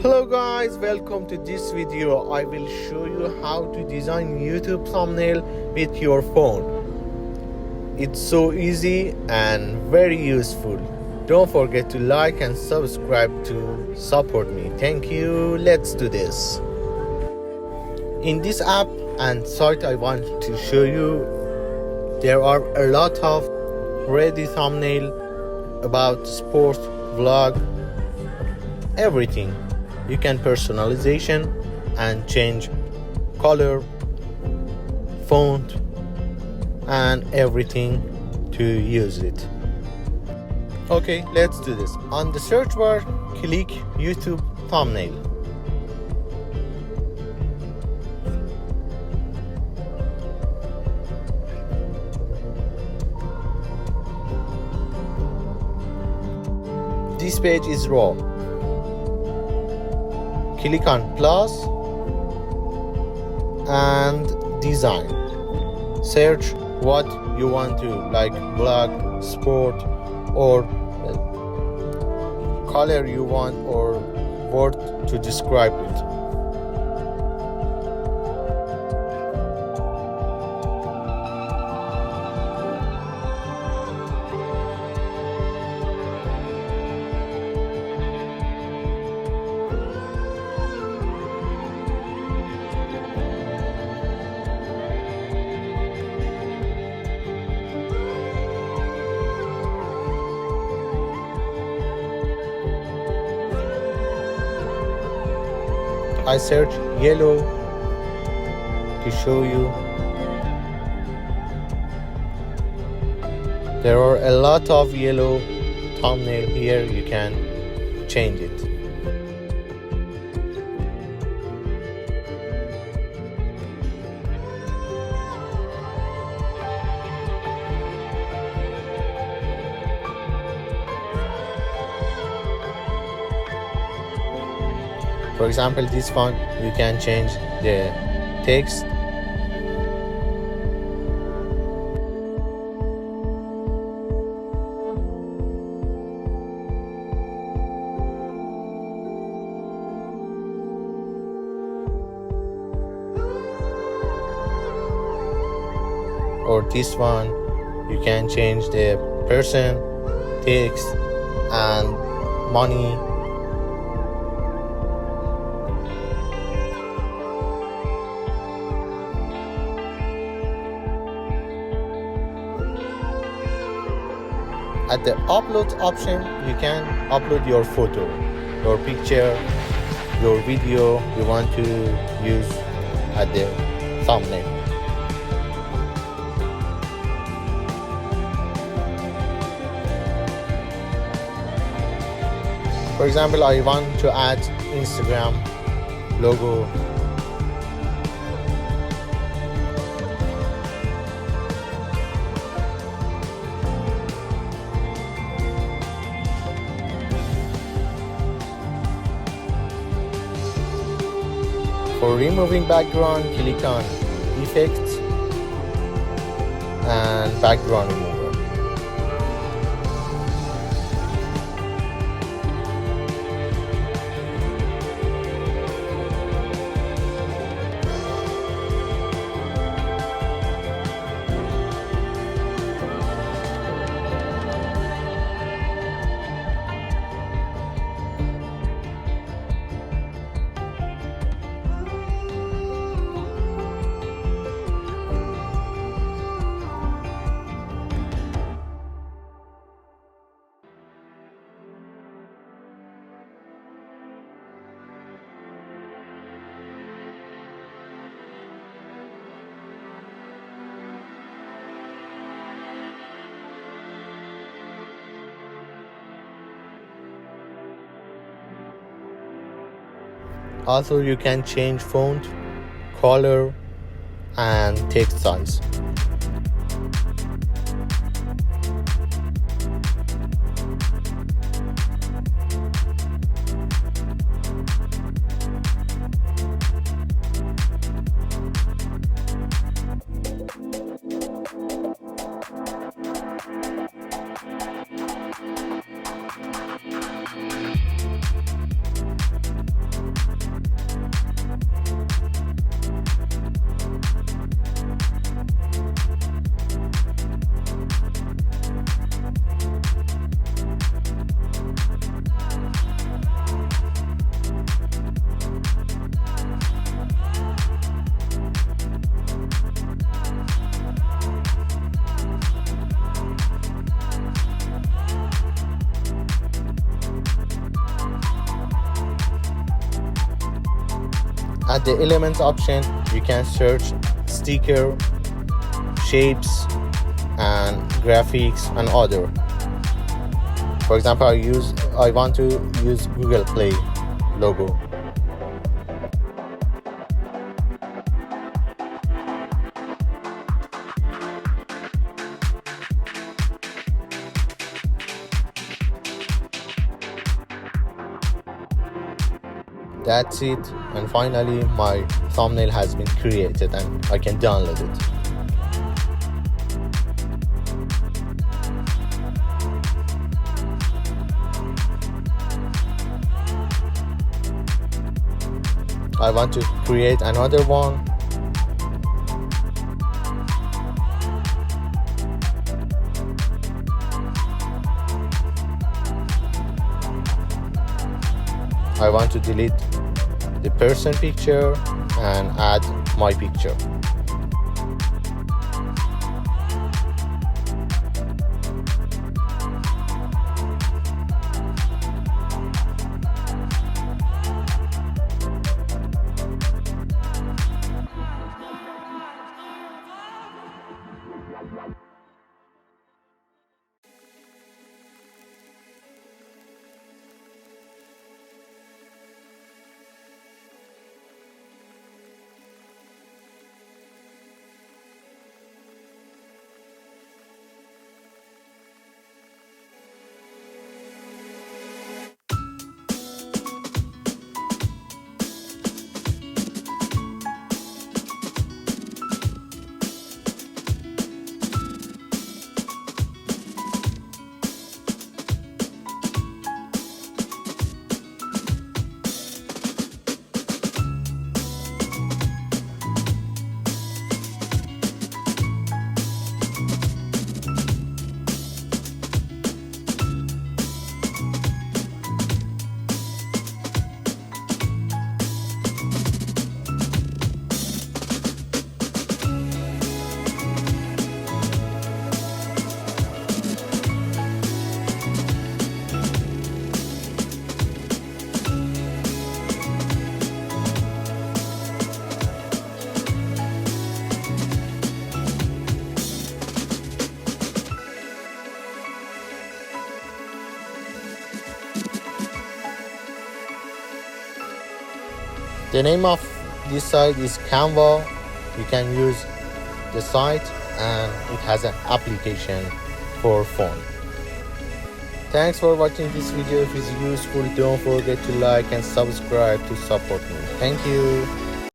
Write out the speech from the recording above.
Hello guys, welcome to this video. I will show you how to design YouTube thumbnail with your phone. It's so easy and very useful. Don't forget to like and subscribe to support me. Thank you. Let's do this. In this app and site I want to show you, there are a lot of ready thumbnail about sport, vlog, everything. You can personalization and change color, font, and everything to use it. Okay, let's do this. On the search bar, click YouTube thumbnail. This page is raw. Click on plus and design. Search what you want to, like vlog, sport, or color you want, or word to describe it. I search yellow to show you. There are a lot of yellow thumbnail here. You can change it. For example, this one, you can change the text. Or this one, you can change the person, text, and money. At the upload option, you can upload your photo, your picture, your video you want to use at the thumbnail. For example, I want to add Instagram logo. For removing background, click on Effects and Background Remover. Also, you can change font, color, and text size. At the elements option, you can search sticker, shapes, and graphics and other. For example, I want to use Google Play logo. That's it, and finally my thumbnail has been created and I can download it. I want to create another one. I want to delete the person picture and add my picture. The name of this site is Canva. You can use the site and it has an application for phone. Thanks for watching this video. If it's useful, don't forget to like and subscribe to support me. Thank you.